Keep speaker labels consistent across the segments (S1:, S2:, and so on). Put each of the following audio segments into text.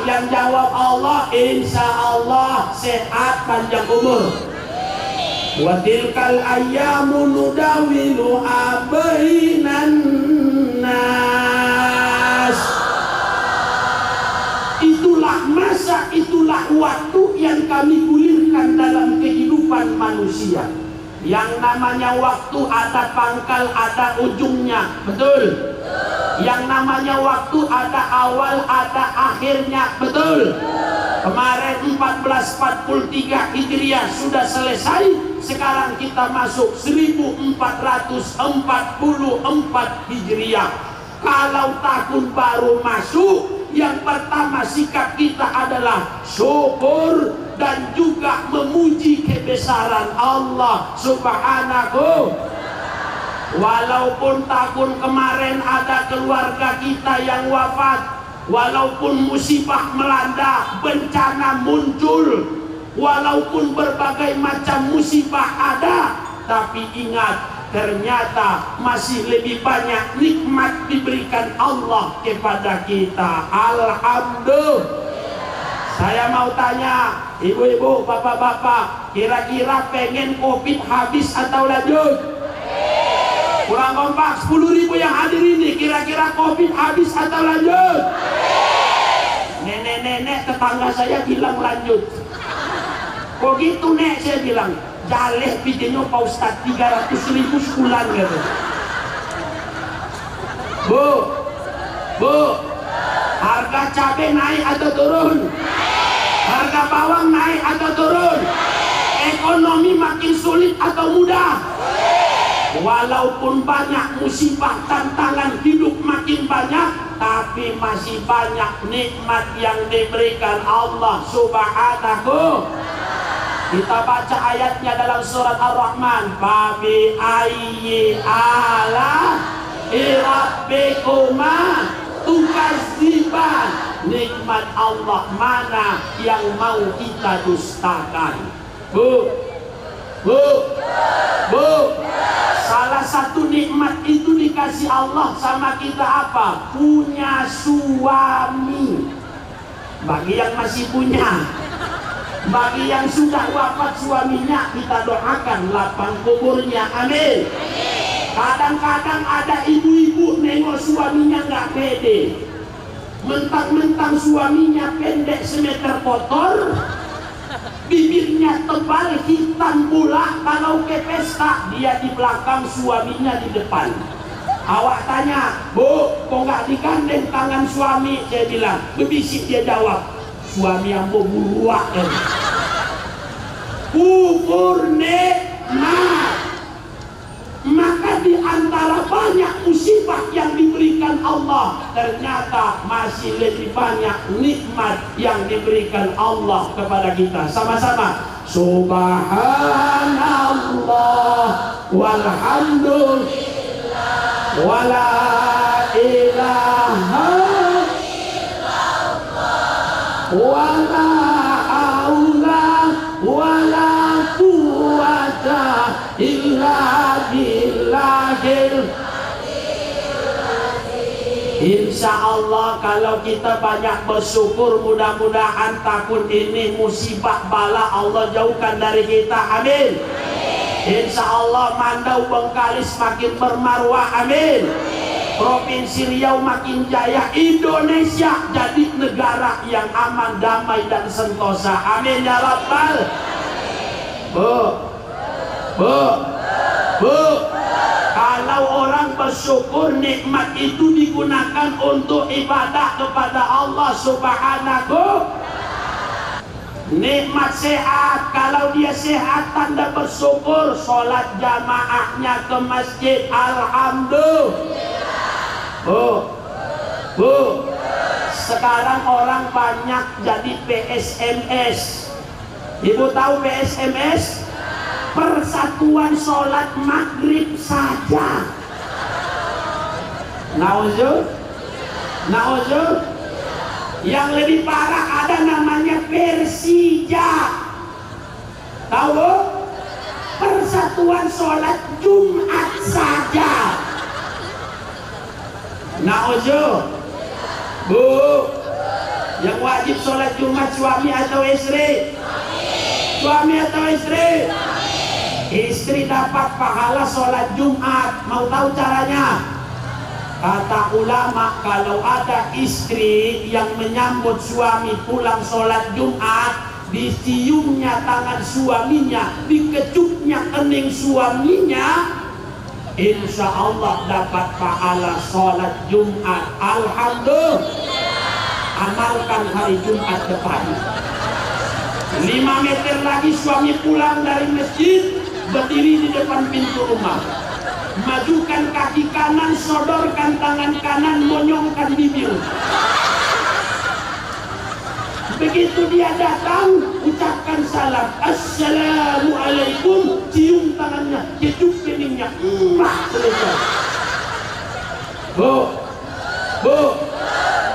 S1: Yang jawab Allah, insya Allah sehat panjang umur. Wa tilkal ayyamu nudawiluha bainan nas. Itulah masa, itulah waktu yang kami gulirkan dalam kehidupan manusia. Yang namanya waktu ada pangkal, ada ujungnya, betul? Yang namanya waktu ada awal, ada akhirnya, betul? Kemarin 1443 Hijriah sudah selesai. Sekarang kita masuk 1444 Hijriah. Kalau tahun baru masuk, yang pertama sikap kita adalah syukur dan juga memuji kebesaran Allah Subhanahu. Walaupun tahun kemarin ada keluarga kita yang wafat, walaupun musibah melanda, bencana muncul, walaupun berbagai macam musibah ada, tapi ingat, ternyata masih lebih banyak nikmat diberikan Allah kepada kita. Alhamdulillah. Saya mau tanya, ibu-ibu, bapak-bapak, kira-kira pengen COVID habis atau lanjut? Kurang kompak, 10.000 yang hadir ini, kira-kira COVID habis atau lanjut? Nenek-nenek tetangga saya bilang lanjut. Kok gitu nek? Saya bilang jaleh videonya Pak Ustadz 300.000 sebulan gitu. Bu, harga cabai naik atau turun? Harga bawang naik atau turun? Ekonomi makin sulit atau mudah? Walaupun banyak musibah, tantangan hidup makin banyak, tapi masih banyak nikmat yang diberikan Allah Subhanahu. Kita baca ayatnya dalam surat Ar-Rahman. Fabi ayyi ala rabbikuma tukadziban. Nikmat Allah mana yang mau kita dustakan? Bu. Salah satu nikmat itu dikasih Allah sama kita apa? Punya suami. Bagi yang masih punya, bagi yang sudah wafat suaminya, kita doakan lapang kuburnya. Amin. Kadang-kadang ada ibu-ibu nengok suaminya nggak pede, mentang-mentang suaminya pendek semeter kotor, bibirnya tebal hitam pula. Kalau ke pesta dia di belakang, suaminya di depan. Awak tanya, bu, kok nggak digandeng tangan suami? Saya bilang, berbisik. Dia jawab, suami yang beruak. Kufur nikmat. Maka di antara banyak musibah yang diberikan Allah, ternyata masih lebih banyak nikmat yang diberikan Allah kepada kita. Sama-sama, subhanallah walhamdulillah wala ilaha illallah wala haula wala quwwata illa billahil. Insya Allah kalau kita banyak bersyukur, mudah-mudahan tahun ini musibah bala Allah jauhkan dari kita. Amin. Insya Allah Mandau Bengkalis makin bermarwah. Amin. Provinsi Riau makin jaya, Indonesia jadi negara yang aman, damai dan sentosa. Amin ya Rabbal. Bu, kalau orang bersyukur, nikmat itu digunakan untuk ibadah kepada Allah Subhanahu. Nikmat sehat, kalau dia sehat tanda bersyukur, sholat jamaahnya ke masjid, alhamdulillah. Bu, sekarang orang banyak jadi PSMS. Ibu tahu PSMS? Persatuan sholat maghrib saja. Nauzul. Yang lebih parah ada namanya Persija. Tahu? Persatuan sholat Jumat saja. Nauzul. Bu, yang wajib sholat Jumat suami atau istri? Suami atau istri? Istri dapat pahala sholat Jumat. Mau tahu caranya? Kata ulama, kalau ada istri yang menyambut suami pulang sholat Jumat, diciumnya tangan suaminya, dikecupnya kening suaminya, insya Allah dapat pahala sholat Jumat. Alhamdulillah. Amalkan hari Jumat depan. 5 meter lagi suami pulang dari masjid, berdiri di depan pintu rumah, majukan kaki kanan, sodorkan tangan kanan, monyongkan bibir. Begitu dia datang, ucapkan salam, assalamualaikum, cium tangannya, kecup keningnya, selesai. Bu,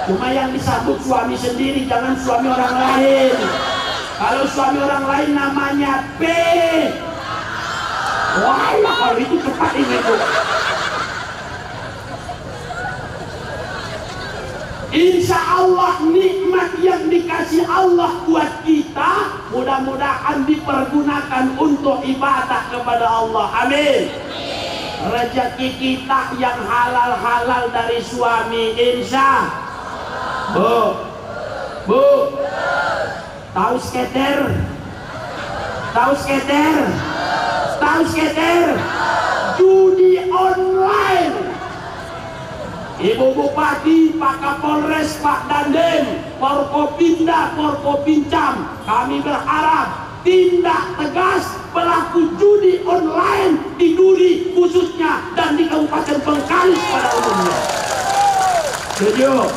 S1: cuma yang disambut suami sendiri, jangan suami orang lain. Kalau suami orang lain namanya P. Wah, kalau itu cepat ini Bu. Insya Allah nikmat yang dikasih Allah buat kita mudah-mudahan dipergunakan untuk ibadah kepada Allah. Amin. Rezeki kita yang halal-halal dari suami, insya Allah. Bu, tahu skater? Tahu skater? Tahu skater? Judi online. Ibu Bupati, Pak Kapolres, Pak Dandim, Forkopimda, Forkopincam, kami berharap tindak tegas pelaku judi online di Duri khususnya dan di Kabupaten Bengkalis pada umumnya. Setuju?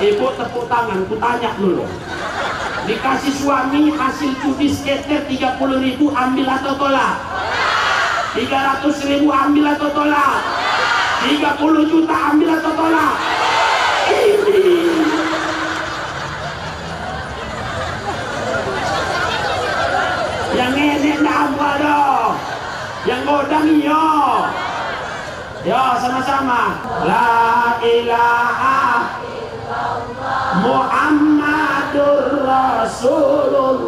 S1: Ibu tepuk tangan, ku tanya dulu. Dikasih suami hasil judi skater 30.000, ambil atau tolak? 300.000 ambil atau tolak? 30 juta ambil atau tolak? Ini yang ini apa dong? Yang godang iyo. Yo sama-sama. La ilaha Muhammadur Rasulullah.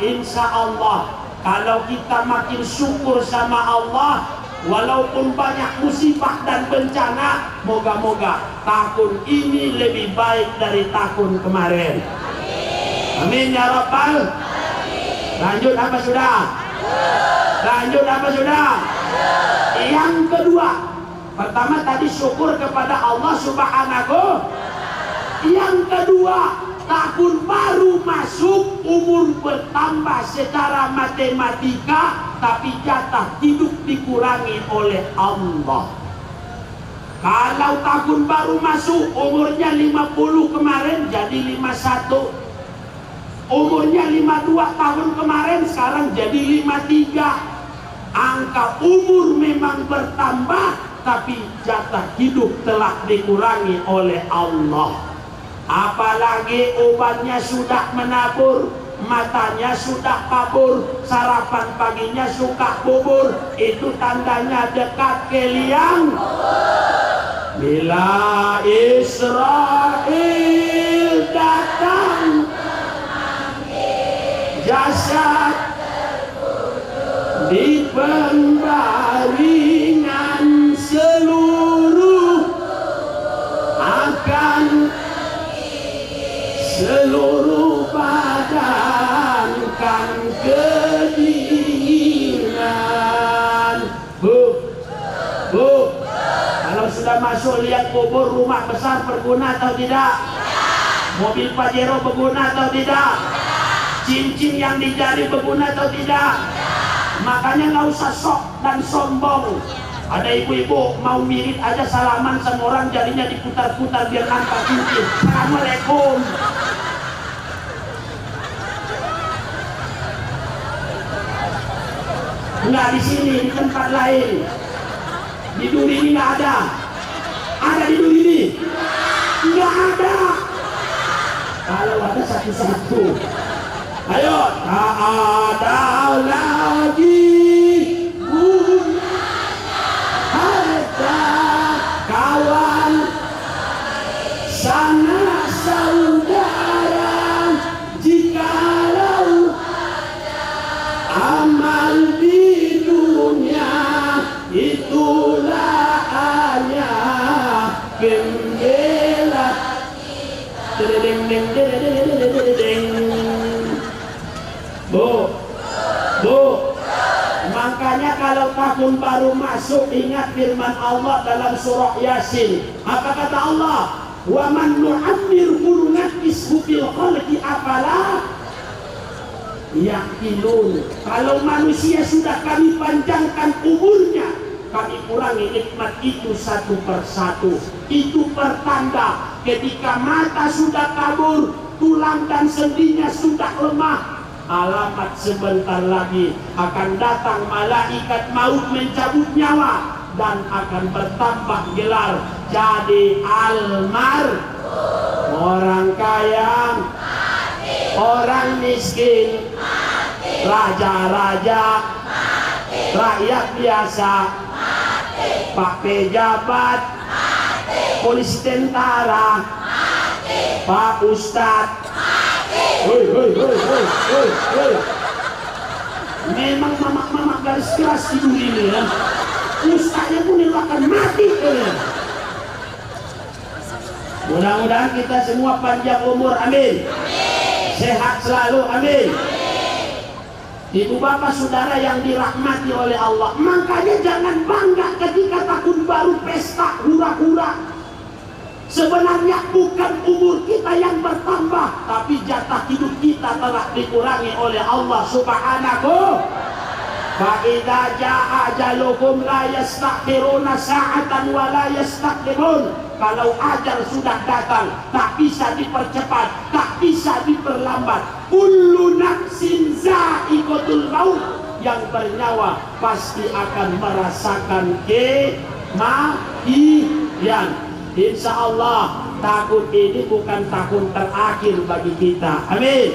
S1: Insya Allah kalau kita makin syukur sama Allah, walaupun banyak musibah dan bencana, moga-moga tahun ini lebih baik dari tahun kemarin. Amin ya Rabbal. Lanjut apa sudah? Lanjut apa sudah? Yang kedua, pertama tadi syukur kepada Allah Subhanahu. Yang kedua, tahun baru masuk, umur bertambah secara matematika, tapi jatah hidup dikurangi oleh Allah. Kalau tahun baru masuk, umurnya 50 kemarin jadi 51, umurnya 52 tahun kemarin sekarang jadi 53. Angka umur memang bertambah, tapi jatah hidup telah dikurangi oleh Allah. Apalagi obatnya sudah menabur, matanya sudah kabur, sarapan paginya suka bubur, itu tandanya dekat ke liang. Bila Israel datang, jasad di pembaringan, seluruh akan seluruh badan kan kedinginan. Bu, kalau sudah masuk lihat kubur, rumah besar berguna atau tidak? Mobil Pajero berguna atau tidak? Cincin yang di jari berguna atau tidak? Makanya nggak usah sok dan sombong. Ada ibu-ibu mau mirip aja salaman sama orang, jarinya diputar-putar biar nampak cincin. Assalamualaikum. Enggak di sini, di tempat lain. Di Duri ini nggak ada. Ada di Duri ini? Nggak ada. Kalau ada satu-satu. Ayo, tak ada lagi gunanya harta, kawan, sana saudara. Gembira. Deng deng deng. Bu, makanya kalau tahun baru masuk ingat firman Allah dalam surah Yasin. Apa kata Allah? Wa man nu'ammir nunaqqishu fil khalqi afala yaqilun. Kalau manusia sudah kami panjangkan umurnya, kami kurangi nikmat itu satu persatu. Itu pertanda ketika mata sudah kabur, tulang dan sendinya sudah lemah. Alamat sebentar lagi akan datang malaikat maut mencabut nyawa dan akan bertambah gelar jadi almar. Orang kaya, orang miskin, raja-raja, rakyat biasa, pak pejabat, polisi tentara, pak ustad. Memang mamak-mamak garis keras hidup ini ya. Ustaznya pun akan mati. Mudah-mudahan kita semua panjang umur, amin. Sehat selalu, amin. Ibu bapak saudara yang dirahmati oleh Allah, makanya jangan bangga ketika tahun baru pesta hura-hura. Sebenarnya bukan umur kita yang bertambah, tapi jatah hidup kita telah dikurangi oleh Allah Subhanahu. Fa idza jaa ajaluhum la yastakhiruna sa'atan wa la yastaqdimun. Kalau ajal sudah datang, tak bisa dipercepat, tak bisa diperlambat. Kullu nafsin za'iqatul maut. Yang bernyawa pasti akan merasakan kematian. Insya Allah tahun ini bukan tahun terakhir bagi kita, amin.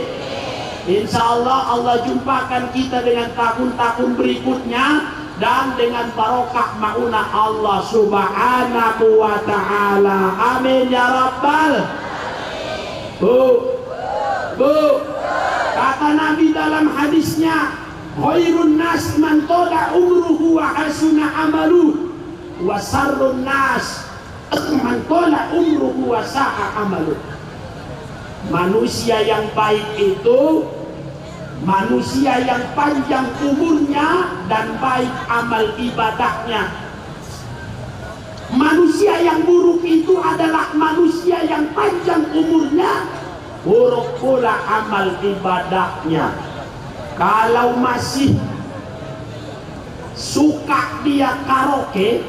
S1: Insya Allah Allah jumpakan kita dengan tahun-tahun berikutnya dan dengan barokah maunah Allah Subhanahu wa ta'ala, amin ya Rabbal. Bu, kata Nabi dalam hadisnya, khairun nas man toda umruhu wa hasuna amalu wa sarrun nas man tola umruhu wa sa'a amalu. Manusia yang baik itu manusia yang panjang umurnya dan baik amal ibadahnya. Manusia yang buruk itu adalah manusia yang panjang umurnya, buruk pula amal ibadahnya. Kalau masih suka dia karaoke,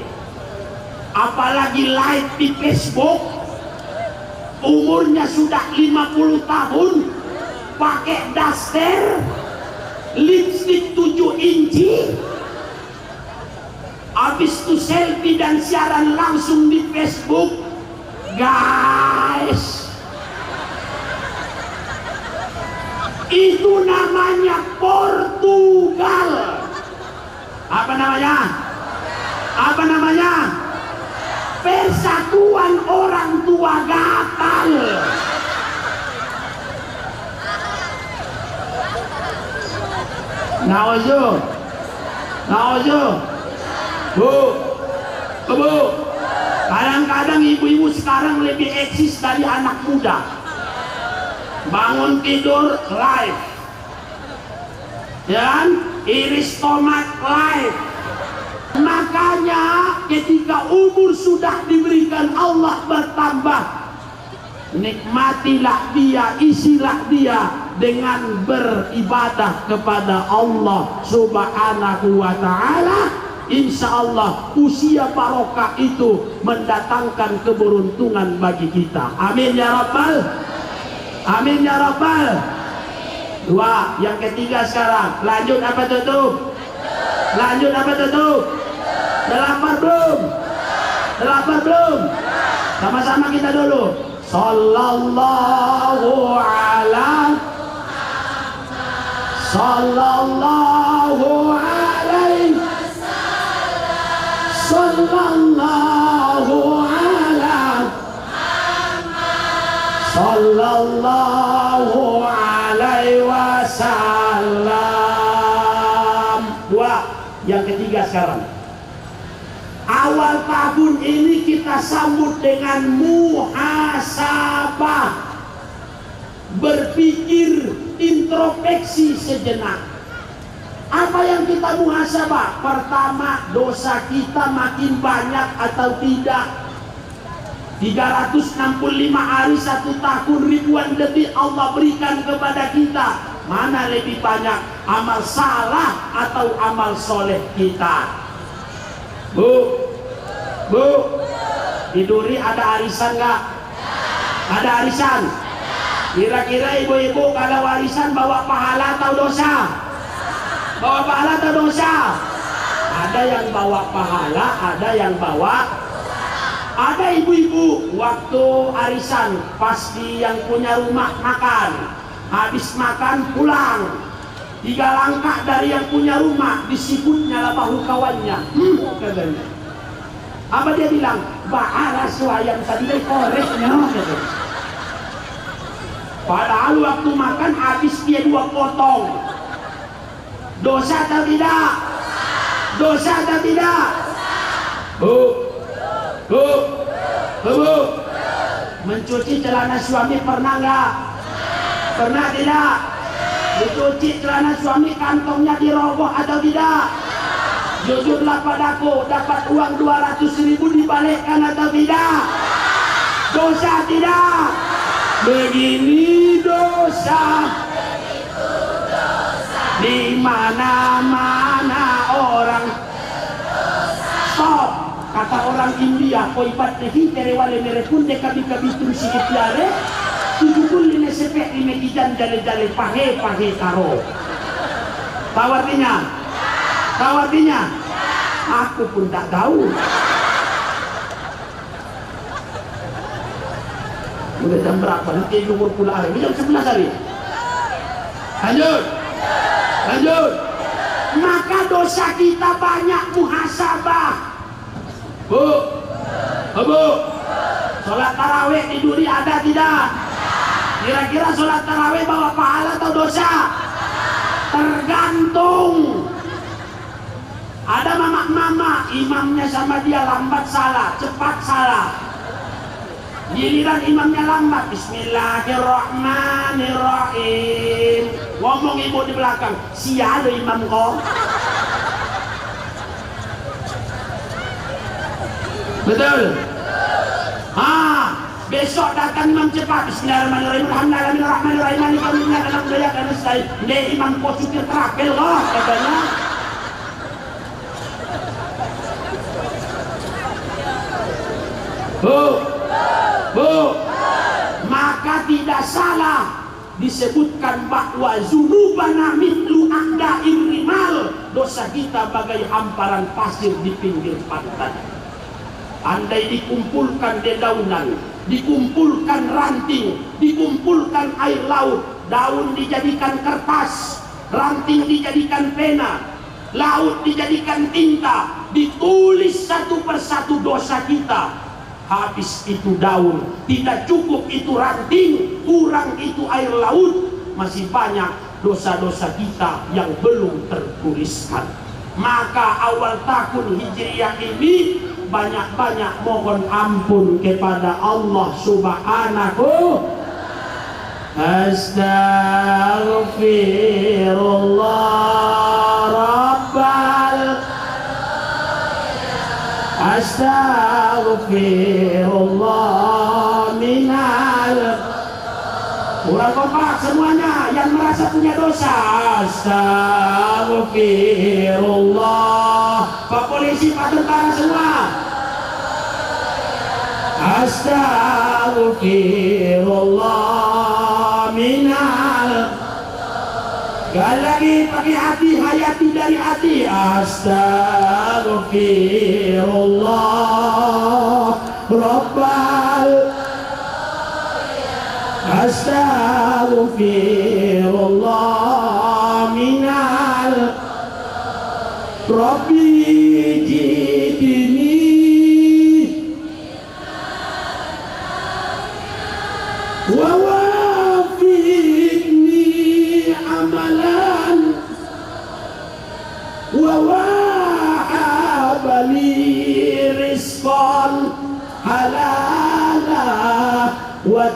S1: apalagi live di Facebook, umurnya sudah 50 tahun, pakai daster, lipstick 7 inci, habis itu selfie dan siaran langsung di Facebook. Guys, itu namanya Portugal. Apa namanya? Apa namanya? Persatuan orang tua gatal. Naojo, bu, kadang-kadang ibu-ibu sekarang lebih eksis dari anak muda. Bangun tidur live, dan iris tomat live. Makanya ketika umur sudah diberikan Allah bertambah, nikmatilah dia, isilah dia dengan beribadah kepada Allah Subhanahu wa ta'ala. Insya Allah usia barokah itu mendatangkan keberuntungan bagi kita, amin ya Rabbal, amin ya Rabbal. Dua, yang ketiga sekarang. Lanjut apa tutup? Lanjut apa tutup? Lapar belum? Lapar belum? Sama-sama kita dulu. Sallallahu alaihi Sallallahu alaihi Sallallahu alaihi Sallallahu alaihi wasallam. Dua, yang ketiga sekarang. Awal tahun ini kita sambut dengan muhasabah, berpikir, introspeksi sejenak. Apa yang kita muhasabah? Pertama, dosa kita makin banyak atau tidak? 365 hari 1 tahun, ribuan lebih Allah berikan kepada kita. Mana lebih banyak, amal salah atau amal soleh kita? Bu, di Duri ada arisan nggak? Ada arisan? Kira-kira ibu-ibu kalau warisan bawa pahala atau dosa? Bawa pahala atau dosa? Ada yang bawa pahala, ada yang bawa. Ada ibu-ibu waktu arisan pasti yang punya rumah makan, habis makan pulang 3 langkah dari yang punya rumah, disebutnya lah bahu kawannya. Katanya. Apa dia bilang? Bahala suayang tadi koreknya. Padahal waktu makan habis dia 2 potong. Dosa atau tidak? Dosa atau tidak? Bu. Mencuci celana suami pernah nggak? Pernah tidak? Mencuci celana suami kantongnya diroboh atau tidak? Jujurlah padaku, dapat uang 200.000 dibalikkan atau tidak? Dosa tidak? Begini dosa. Di mana-mana orang. Stop. Kata orang India, koi bat nehi tere wale mere punde kabi-kabi turusi itiare, 75 sepek lime ijan jale-jale pahe karo. Tahu artinya? Tahu artinya? Aku pun tak tahu. Udah jam berapa? Nanti umur pula hari. Jam 11 hari. Lanjut. Maka dosa kita banyak, muhasabah. Bu, sholat tarawih di Duri ada tidak? Kira-kira sholat tarawih bawa pahala atau dosa? Tergantung. Ada mama imamnya sama dia lambat salah, cepat salah. Giliran imamnya lambat, Bismillahirrahmanirrahim. Ngomong ibu di belakang, sial imam kau. Betul. Besok datang imam cepat, Bismillahirrahmanirrahim, Alhamdulillahirrahmanirrahim. Ini imam kau supir terakhir kok, katanya. Bu, maka tidak salah disebutkan bahwa zunubana mithlu aqda'ir rimal, dosa kita bagai hamparan pasir di pinggir pantai. Andai dikumpulkan dedaunan, dikumpulkan ranting, dikumpulkan air laut, daun dijadikan kertas, ranting dijadikan pena, laut dijadikan tinta, ditulis satu persatu dosa kita. Habis itu daun, tidak cukup itu ranting, kurang itu air laut, masih banyak dosa-dosa kita yang belum tertuliskan. Maka awal tahun Hijriah ini banyak-banyak mohon ampun kepada Allah Subhanahu. Astaghfirullah Rabbal, astaghfirullah minal. Kurang kompak semuanya yang merasa punya dosa. Astaghfirullah. Pak polisi, Pak tentara semua. Astaghfirullah minal. Sekali lagi pakai hati, hayati dari hati. Astaghfirullah Rabbal, astaghfirullah minal. Rabbi jidni wa wafiqni amalan wa wahabali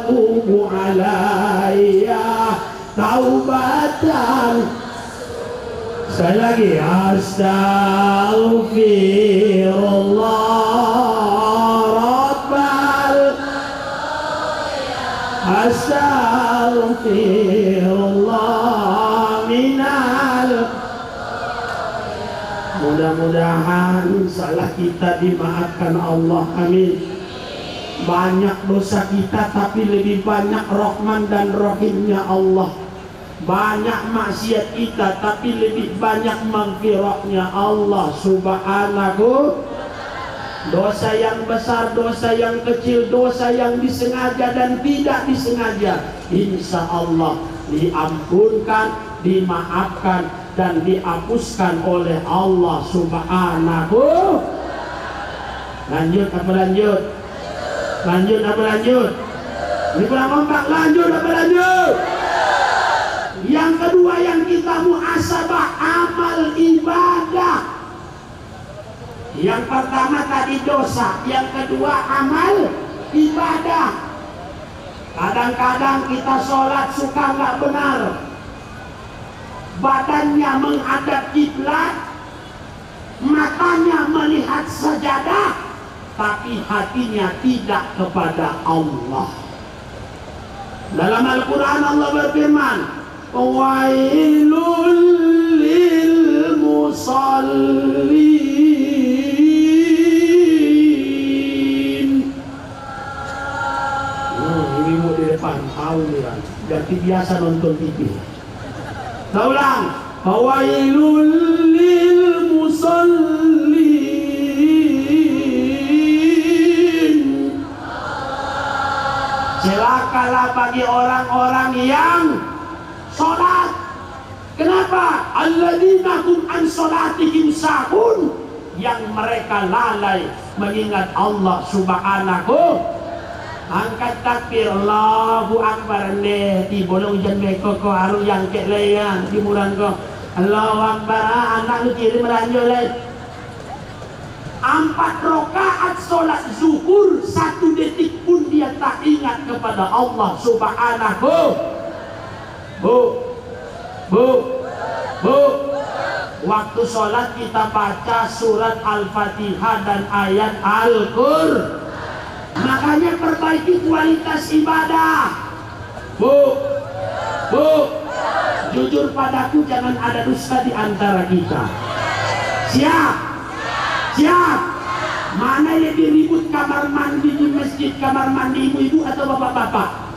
S1: tubu alayya taubatan. Sekali lagi, astaghfirullah rabbal, astaghfirullah minal. Mudah-mudahan salah kita dimaafkan Allah, amin. Banyak dosa kita tapi lebih banyak Rahman dan Rahimnya Allah. Banyak maksiat kita tapi lebih banyak maghfirahnya Allah subhanahu. Dosa yang besar, dosa yang kecil, dosa yang disengaja dan tidak disengaja, insya Allah diampunkan, dimaafkan dan dihapuskan oleh Allah subhanahu. Lanjut apa lanjut? Lanjut apa lanjut? Ini kurang kompak. Lanjut apa lanjut? Yang kedua yang kita muhasabah, amal ibadah. Yang pertama tadi dosa, yang kedua amal ibadah. Kadang-kadang kita sholat suka nggak benar, badannya menghadap kiblat, matanya melihat sajadah, tapi hatinya tidak kepada Allah. Dalam Al-Quran Allah berfirman, wailul lil musallin. Ibu di depan tahu ya, jadi biasa nonton TV. Ulang, wailul lil musallin. Celakalah bagi orang-orang yang sholat. Kenapa? Alladzina hum an sholatihim sahun, yang mereka lalai mengingat Allah subhanahu. Angkat takbir, Allahu Akbar deh. Di bolong jan beko ko aru yang kek leyan di muran ko. Allahu Akbar, anak lu kiri meranjol leh. 4 rakaat sholat zuhur, 1 detik pun dia tak ingat kepada Allah subhanahu. Bu, waktu sholat kita baca surat Al-Fatihah dan ayat Al-Qur'an. Makanya perbaiki kualitas ibadah. Bu, jujur padaku, jangan ada dusta di antara kita. Siap? Mana yang diribut kamar mandi di masjid, kamar mandi ibu-ibu atau bapak-bapak?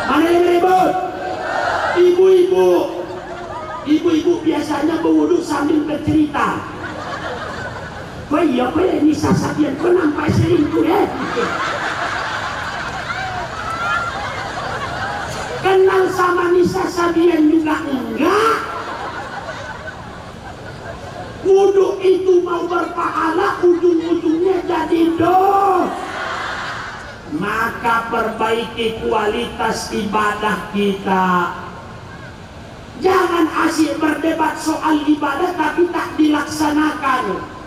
S1: Mana yang ribut? Ibu-ibu biasanya berwudu sambil bercerita. Kau ini sasabian, kau nampak selingkuh ya? Kenal sama Nisa Sabian juga enggak. Wudu itu mau berpahala, ujung-ujungnya jadi dosa. Maka perbaiki kualitas ibadah kita. Jangan asyik berdebat soal ibadah tapi tak dilaksanakan.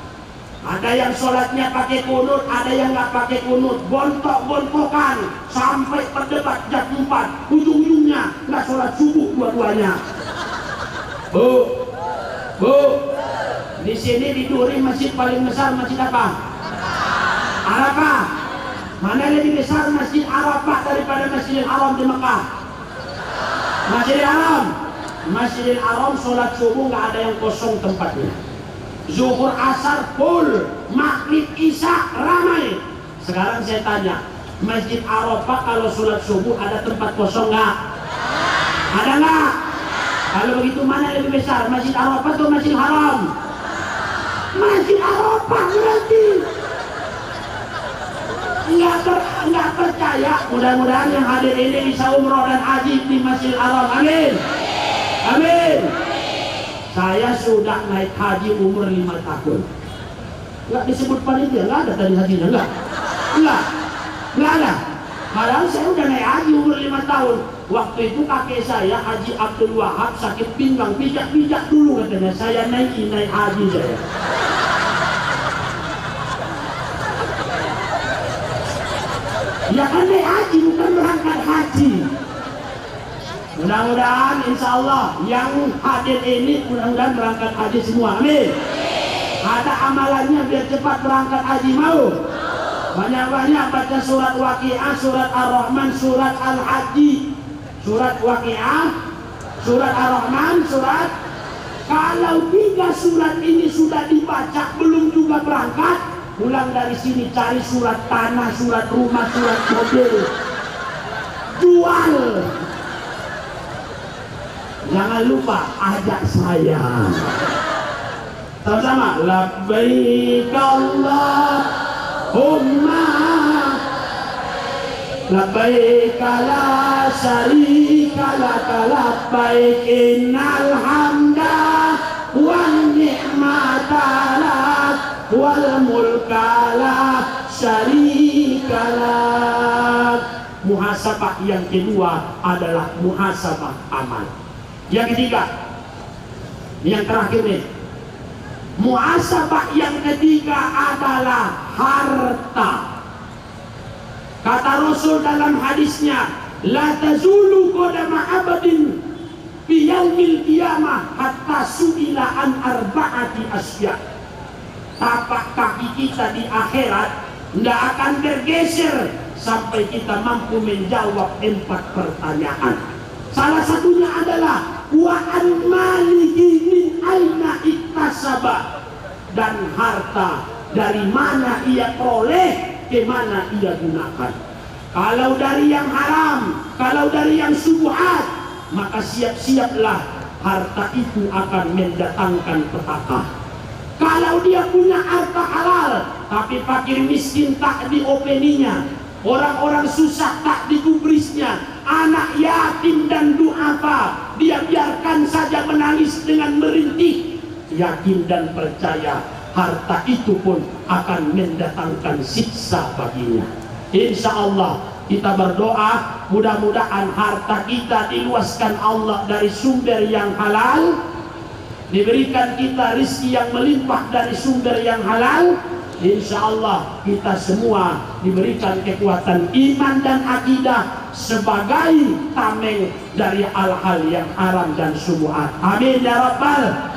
S1: Ada yang sholatnya pakai kunut, ada yang nggak pakai kunut, bontok-bontokan sampai berdebat jam 4, ujung-ujungnya nggak sholat subuh dua-duanya. Bu, di sini di Duri masjid paling besar masjid apa? Arafah. Mana lebih besar masjid Arafah daripada Masjidil Haram di Mekah? Masjidil Haram. Masjidil Haram sholat subuh nggak ada yang kosong tempatnya. Zuhur asar full, maghrib isya ramai. Sekarang saya tanya, Masjid Arafah kalau sholat subuh ada tempat kosong nggak? Ada nggak? Kalau begitu mana lebih besar, Masjid Arafah atau Masjid Haram? Masjid Arafah berarti. Nggak percaya, mudah-mudahan yang hadir ini bisa umroh dan haji di Masjid Haram. Amin. Saya sudah naik haji umur 5 tahun. Nggak disebut panitia, nggak ada tadi hajinya, nggak ada. Padahal saya udah naik haji umur 5 tahun. Waktu itu kakek saya Haji Abdul Wahab sakit pinggang, pijak dulu katanya. Saya naik haji saya. Ya kan naik haji bukan berangkat haji. Mudah-mudahan insya Allah yang hadir ini mudah-mudahan berangkat haji semua. Amin. Ada amalannya biar cepat berangkat haji, mau? Banyak-banyak baca surat Waqiah, surat Ar-Rahman, surat Al-Haji, surat Waqiah, surat Ar-Rahman, surat. Kalau 3 surat ini sudah dibaca belum juga berangkat, pulang dari sini cari surat tanah, surat rumah, surat mobil, jual. Jangan lupa ajak saya. Sama-sama. Labbaik Allahumma labbaik la syarika laka labbaik innal hamda wan ni'mata lak wal mulka la syarika lak. Muhasabah yang kedua adalah muhasabah amal. Yang ketiga, yang terakhir nih, muhasabah yang ketiga adalah harta. Kata Rasul dalam hadisnya, la tazulu qadama abadin fi yaumil qiyamah hatta su'ila an arba'ati asya. Tapak kaki kita di akhirat tidak akan bergeser sampai kita mampu menjawab 4 pertanyaan. Salah satunya adalah wa an malihi min aina iktasaba, dan harta dari mana ia peroleh, ke mana ia gunakan. Kalau dari yang haram, kalau dari yang syubhat, maka siap-siaplah harta itu akan mendatangkan petaka. Kalau dia punya harta halal tapi fakir miskin tak diopeninya, orang-orang susah tak digubrisnya, anak yatim dan duafa dia biarkan saja menangis dengan merintih, yakin dan percaya harta itu pun akan mendatangkan siksa baginya. Insya Allah kita berdoa mudah-mudahan harta kita diluaskan Allah dari sumber yang halal, diberikan kita rezeki yang melimpah dari sumber yang halal. Insya Allah kita semua diberikan kekuatan iman dan akidah sebagai tameng dari hal-hal yang haram dan syubhat. Amin ya Rabbal